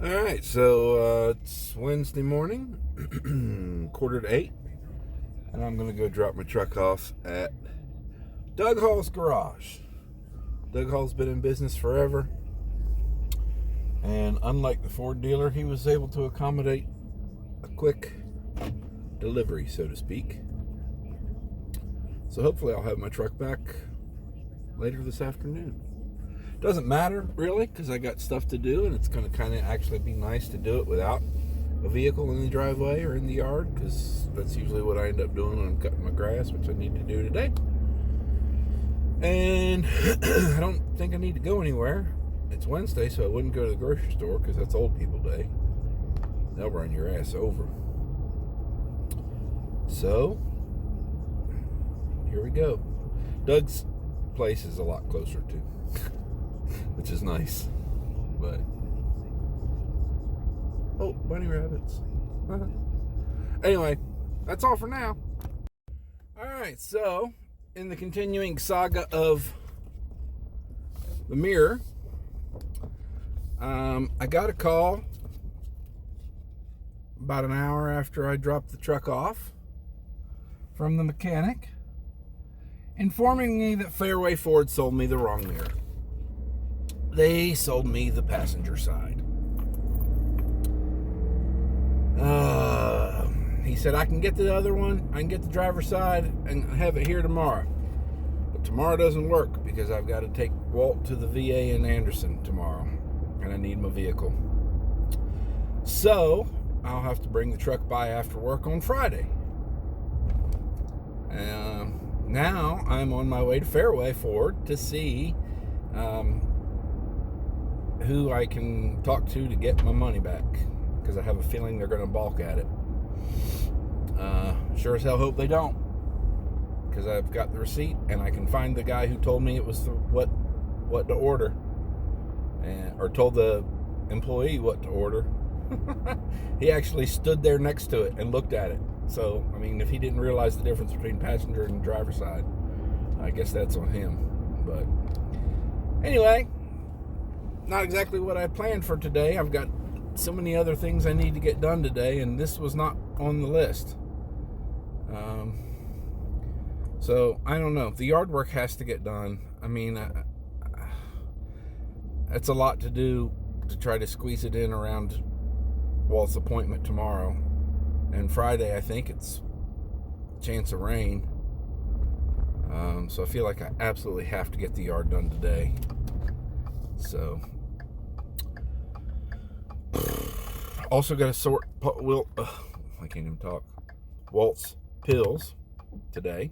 All right, so it's Wednesday morning, 7:45, and I'm going to go drop my truck off at Doug Hall's garage. Doug Hall's been in business forever, and unlike the Ford dealer, he was able to accommodate a quick delivery, so to speak. So hopefully I'll have my truck back later this afternoon. Doesn't matter, really, because I got stuff to do, and it's going to kind of actually be nice to do it without a vehicle in the driveway or in the yard, because that's usually what I end up doing when I'm cutting my grass, which I need to do today. And I don't think I need to go anywhere. It's Wednesday, so I wouldn't go to the grocery store, because that's old people day. They'll run your ass over. So, here we go. Doug's place is a lot closer, too. Which is nice, but oh, bunny rabbits. Anyway, that's all for now. All right, so in the continuing saga of the mirror, I got a call about an hour after I dropped the truck off from the mechanic, informing me that Fairway Ford sold me the wrong mirror. They sold me the passenger side. He said, I can get the other one, I can get the driver's side and have it here tomorrow. But tomorrow doesn't work because I've got to take Walt to the VA in Anderson tomorrow, and I need my vehicle. So I'll have to bring the truck by after work on Friday. Now I'm on my way to Fairway Ford to see who I can talk to get my money back, because I have a feeling they're going to balk at it. Sure as hell hope they don't, because I've got the receipt and I can find the guy who told me it was what to order, or told the employee what to order. He actually stood there next to it and looked at it. So, I mean, if he didn't realize the difference between passenger and driver's side, I guess that's on him. But anyway, not exactly what I planned for today. I've got so many other things I need to get done today, and this was not on the list. So I don't know. The yard work has to get done. I mean, it's a lot to do to try to squeeze it in around Walt's appointment tomorrow. And Friday, I think it's a chance of rain. So I feel like I absolutely have to get the yard done today. So, also got to sort I can't even talk. Walt's pills today.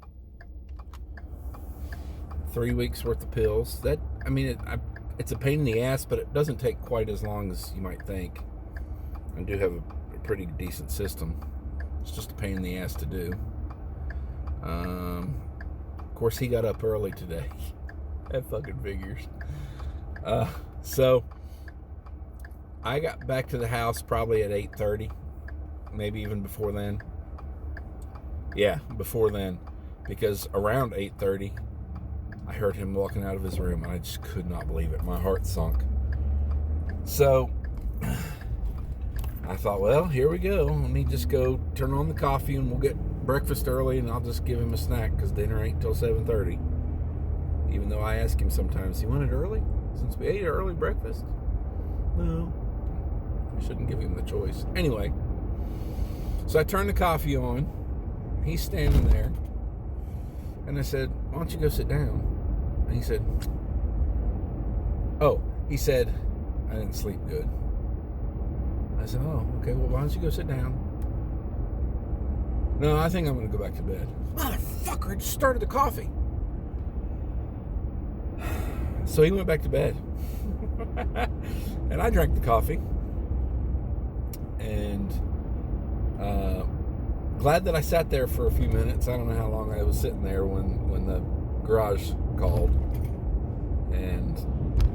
3 weeks worth of pills. That, I mean, it's a pain in the ass, but it doesn't take quite as long as you might think. I do have a pretty decent system. It's just a pain in the ass to do. Of course, he got up early today. That fucking figures. So I got back to the house probably at 8:30, maybe even before then. Yeah, before then, because around 8:30 I heard him walking out of his room, and I just could not believe it. My heart sunk. So I thought, well, here we go. Let me just go turn on the coffee, and we'll get breakfast early, and I'll just give him a snack, because dinner ain't till 7:30. Even though I ask him sometimes, you want it early? Since we ate early breakfast? No. I shouldn't give him the choice. Anyway, so I turned the coffee on. He's standing there. And I said, why don't you go sit down? And he said, I didn't sleep good. I said, oh, okay, well, why don't you go sit down? No, I think I'm going to go back to bed. Motherfucker, I just started the coffee. So he went back to bed. And I drank the coffee. And glad that I sat there for a few minutes. I don't know how long I was sitting there when the garage called and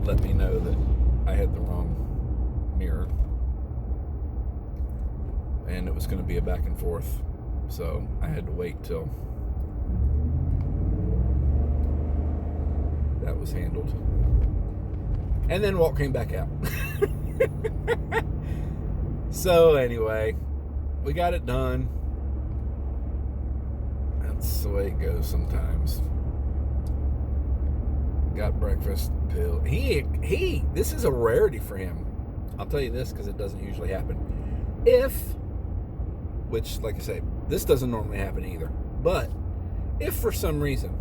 let me know that I had the wrong mirror. And it was going to be a back and forth. So I had to wait till was handled. And then Walt came back out. So anyway, we got it done. That's the way it goes sometimes. Got breakfast pill. This is a rarity for him. I'll tell you this because it doesn't usually happen. Which, like I say, this doesn't normally happen either. But if for some reason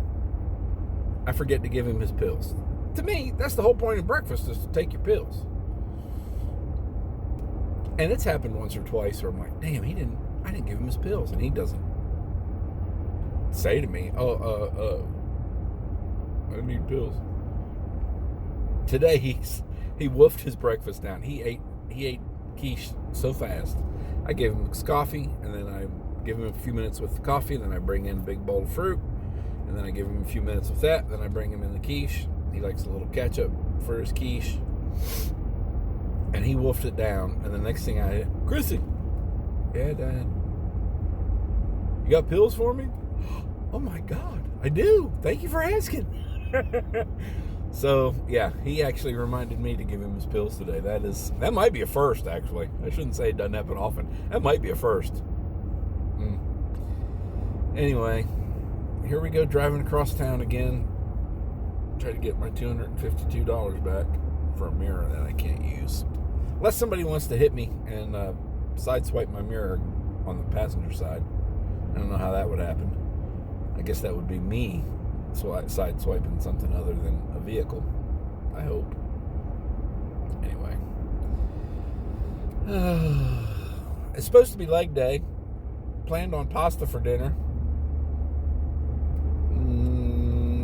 I forget to give him his pills, to me, that's the whole point of breakfast, is to take your pills. And it's happened once or twice where I'm like, damn, I didn't give him his pills. And he doesn't say to me, I need pills. Today he woofed his breakfast down. He ate quiche so fast. I gave him coffee, and then I give him a few minutes with the coffee, and then I bring in a big bowl of fruit, and then I give him a few minutes with that, then I bring him in the quiche. He likes a little ketchup for his quiche. And he woofed it down, and the next thing Chrissy, yeah, Dad, you got pills for me? Oh my God, I do. Thank you for asking. So yeah, he actually reminded me to give him his pills today. That might be a first, actually. I shouldn't say it doesn't happen often. That might be a first. Anyway, here we go, driving across town again. Try to get my $252 back for a mirror that I can't use. Unless somebody wants to hit me and sideswipe my mirror on the passenger side. I don't know how that would happen. I guess that would be me sideswiping something other than a vehicle. I hope. Anyway. It's supposed to be leg day. Planned on pasta for dinner.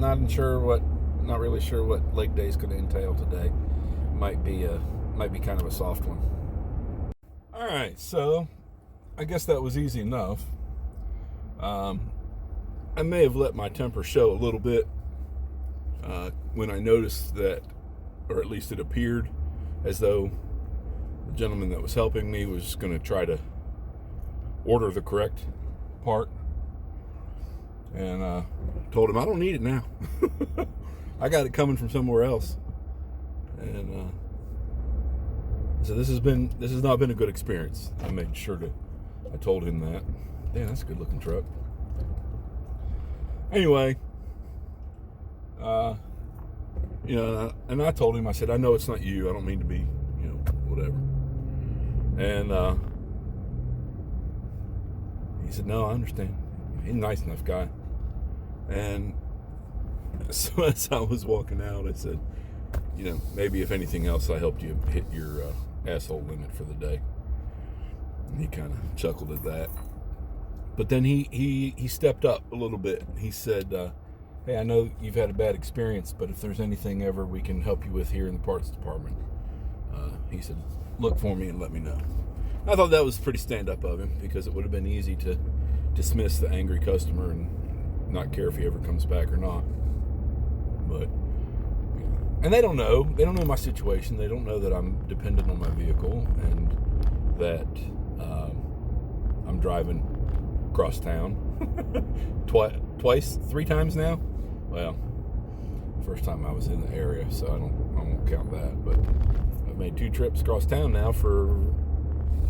Not really sure what leg day is going to entail today. Might be kind of a soft one. All right, so I guess that was easy enough. I may have let my temper show a little bit when I noticed that, or at least it appeared as though the gentleman that was helping me was going to try to order the correct part. And told him I don't need it now. I got it coming from somewhere else. And so this has not been a good experience. I told him that. Damn, that's a good looking truck. Anyway, and I told him, I said, I know it's not you. I don't mean to be, whatever. And he said, no, I understand. He's a nice enough guy. And so as I was walking out, I said, maybe if anything else, I helped you hit your asshole limit for the day. And he kind of chuckled at that. But then he stepped up a little bit. He said, hey, I know you've had a bad experience, but if there's anything ever we can help you with here in the parts department, he said, look for me and let me know. I thought that was pretty stand-up of him, because it would have been easy to dismiss the angry customer and not care if he ever comes back or not. But, and they don't know my situation. They don't know that I'm dependent on my vehicle and that I'm driving across town three times now. Well, first time I was in the area, so I won't count that. But I've made 2 trips across town now for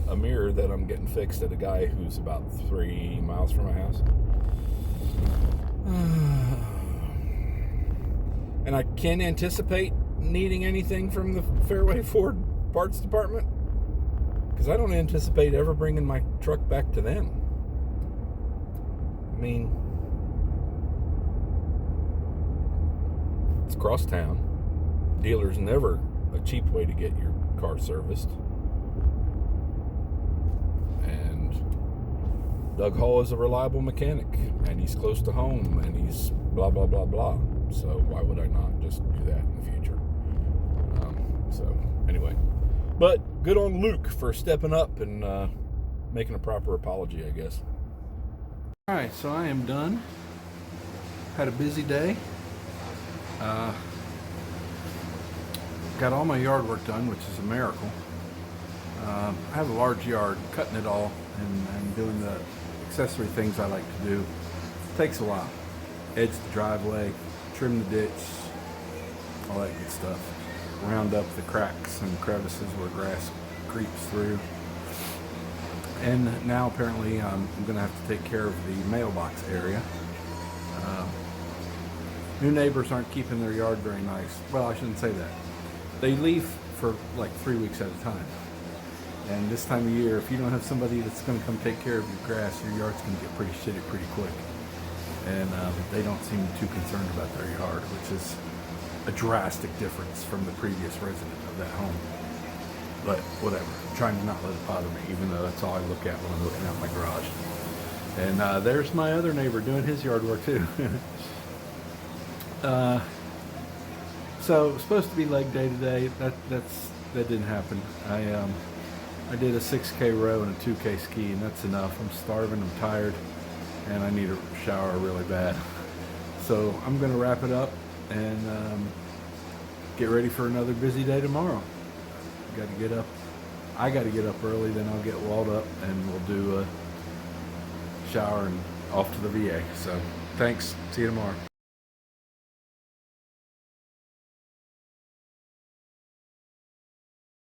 a mirror that I'm getting fixed at a guy who's about 3 miles from my house. And I can't anticipate needing anything from the Fairway Ford parts department, because I don't anticipate ever bringing my truck back to them. I mean, it's across town. Dealer's never a cheap way to get your car serviced. And Doug Hall is a reliable mechanic, and he's close to home, and he's blah, blah, blah, blah. So why would I not just do that in the future? So anyway, but good on Luke for stepping up and making a proper apology, I guess. All right, so I am done. Had a busy day. Got all my yard work done, which is a miracle. I have a large yard, cutting it all and doing the accessory things I like to do. It takes a while. Edge the driveway, trim the ditch, all that good stuff. Round up the cracks and crevices where grass creeps through. And now apparently I'm going to have to take care of the mailbox area. New neighbors aren't keeping their yard very nice. Well, I shouldn't say that. They leave for like 3 weeks at a time. And this time of year, if you don't have somebody that's going to come take care of your grass, your yard's going to get pretty shitty pretty quick. And they don't seem too concerned about their yard, which is a drastic difference from the previous resident of that home. But whatever, I'm trying to not let it bother me, even though that's all I look at when I'm looking out my garage. And there's my other neighbor doing his yard work too. So it was supposed to be leg day today. That didn't happen. I did a 6K row and a 2K ski, and that's enough. I'm starving, I'm tired, and I need a shower really bad. So I'm gonna wrap it up and get ready for another busy day tomorrow. Got to get up. I got to get up early, then I'll get Walt up and we'll do a shower and off to the VA. So thanks. See you tomorrow.